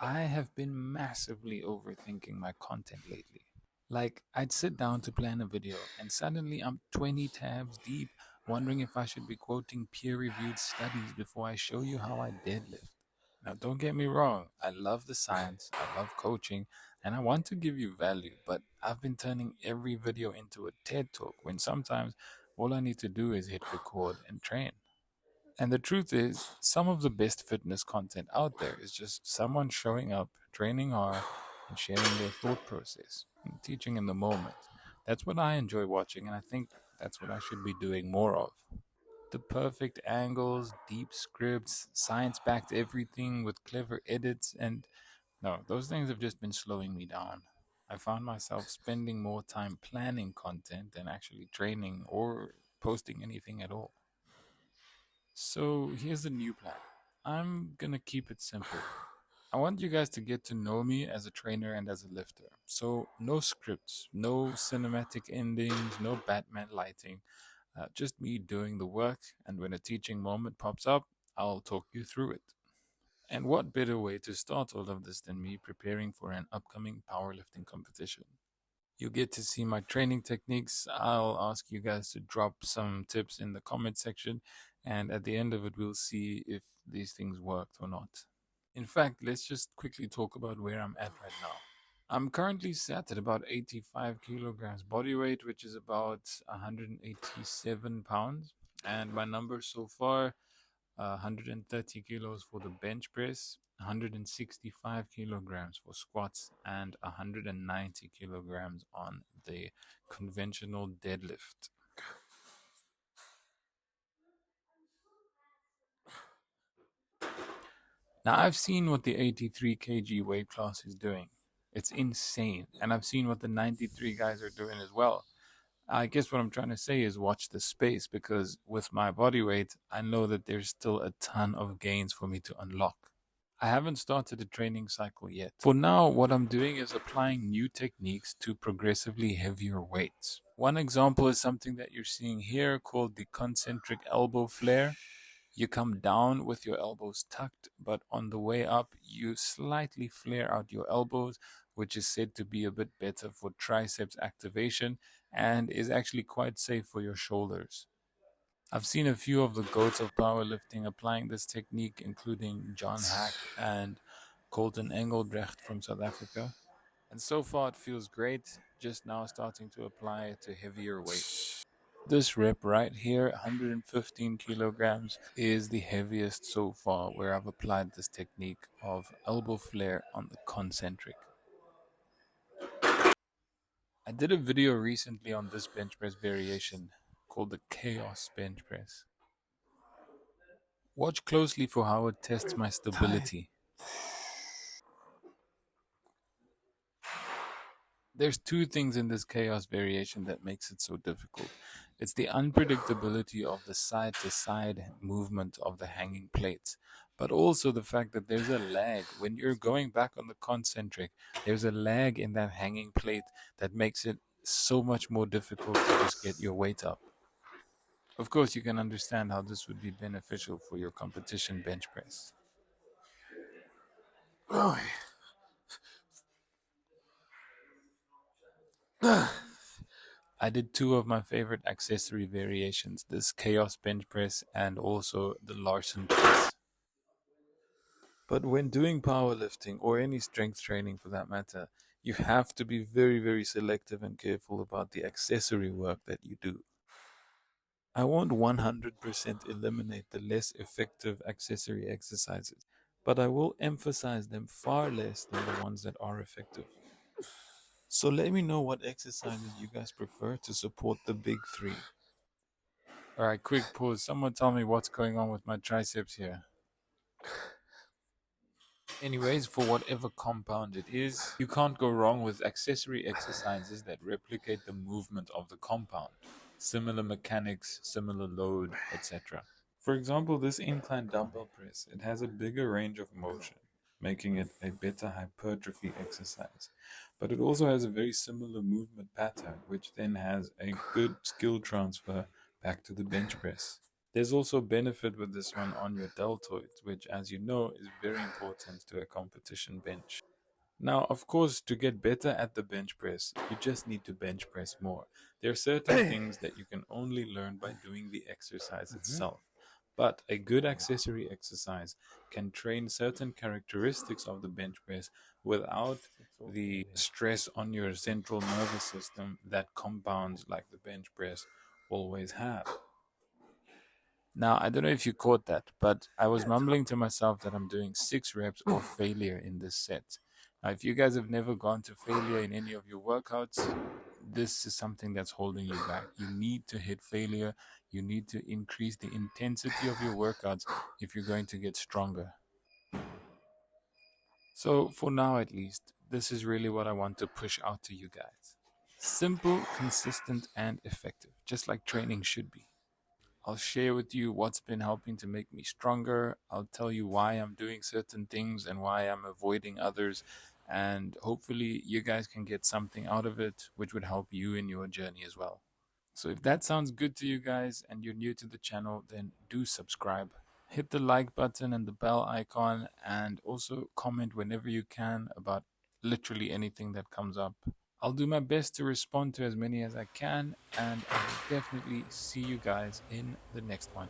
I have been massively overthinking my content lately. Like, I'd sit down to plan a video, and suddenly I'm 20 tabs deep, wondering if I should be quoting peer reviewed studies before I show you how I deadlift. Now, don't get me wrong, I love the science, I love coaching, and I want to give you value, but I've been turning every video into a TED talk when sometimes all I need to do is hit record and train. And the truth is, some of the best fitness content out there is just someone showing up, training hard, and sharing their thought process, and teaching in the moment. That's what I enjoy watching, and I think that's what I should be doing more of. The perfect angles, deep scripts, science backed everything with clever edits, and no, those things have just been slowing me down. I found myself spending more time planning content than actually training or posting anything at all. So here's the new plan. I'm gonna keep it simple. I want you guys to get to know me as a trainer and as a lifter. So no scripts, no cinematic endings, no Batman lighting. Just me doing the work, and when a teaching moment pops up, I'll talk you through it. And what better way to start all of this than me preparing for an upcoming powerlifting competition? You get to see my training techniques. I'll ask you guys to drop some tips in the comment section, and at the end of it, we'll see if these things worked or not. In fact, let's just quickly talk about where I'm at right now. I'm currently sat at about 85 kilograms body weight, which is about 187 pounds. And my numbers so far: 130 kilos for the bench press, 165 kilograms for squats, and 190 kilograms on the conventional deadlift. Now, I've seen what the 83 kg weight class is doing. It's insane. And I've seen what the 93 guys are doing as well. I guess what I'm trying to say is watch the space, because with my body weight, I know that there's still a ton of gains for me to unlock. I haven't started a training cycle yet. For now, what I'm doing is applying new techniques to progressively heavier weights. One example is something that you're seeing here called the concentric elbow flare. You come down with your elbows tucked, but on the way up, you slightly flare out your elbows, which is said to be a bit better for triceps activation and is actually quite safe for your shoulders. I've seen a few of the goats of powerlifting applying this technique, including John Hack and Colton Engelbrecht from South Africa. And so far, it feels great, just now starting to apply it to heavier weights. This rep right here, 115 kilograms, is the heaviest so far where I've applied this technique of elbow flare on the concentric. I did a video recently on this bench press variation called the chaos bench press. Watch closely for how it tests my stability. There's two things in this chaos variation that makes it so difficult. It's the unpredictability of the side to side movement of the hanging plates, but also the fact that there's a lag. When you're going back on the concentric, there's a lag in that hanging plate that makes it so much more difficult to just get your weight up. Of course, you can understand how this would be beneficial for your competition bench press. I did two of my favorite accessory variations, this Chaos bench press and also the Larson press. But when doing powerlifting or any strength training for that matter, you have to be very, very selective and careful about the accessory work that you do. I won't 100% eliminate the less effective accessory exercises, but I will emphasize them far less than the ones that are effective. So let me know what exercises you guys prefer to support the big three. All right, quick pause. Someone tell me what's going on with my triceps here. Anyways, for whatever compound it is, you can't go wrong with accessory exercises that replicate the movement of the compound. Similar mechanics, similar load, etc. For example, this incline dumbbell press, it has a bigger range of motion, making it a better hypertrophy exercise. But it also has a very similar movement pattern, which then has a good skill transfer back to the bench press. There's also benefit with this one on your deltoid, which, as you know, is very important to a competition bench. Now, of course, to get better at the bench press, you just need to bench press more. There are certain things that you can only learn by doing the exercise itself. But a good accessory exercise can train certain characteristics of the bench press without the stress on your central nervous system that compounds like the bench press always have. Now, I don't know if you caught that, but I was mumbling to myself that I'm doing 6 reps or failure in this set. Now, if you guys have never gone to failure in any of your workouts, this is something that's holding you back. You need to hit failure. You need to increase the intensity of your workouts if you're going to get stronger. So, for now at least, this is really what I want to push out to you guys. Simple, consistent, and effective, just like training should be. I'll share with you what's been helping to make me stronger. I'll tell you why I'm doing certain things and why I'm avoiding others. And hopefully, you guys can get something out of it, which would help you in your journey as well. So, if that sounds good to you guys and you're new to the channel, then do subscribe. Hit the like button and the bell icon, and also comment whenever you can about literally anything that comes up. I'll do my best to respond to as many as I can, and I will definitely see you guys in the next one.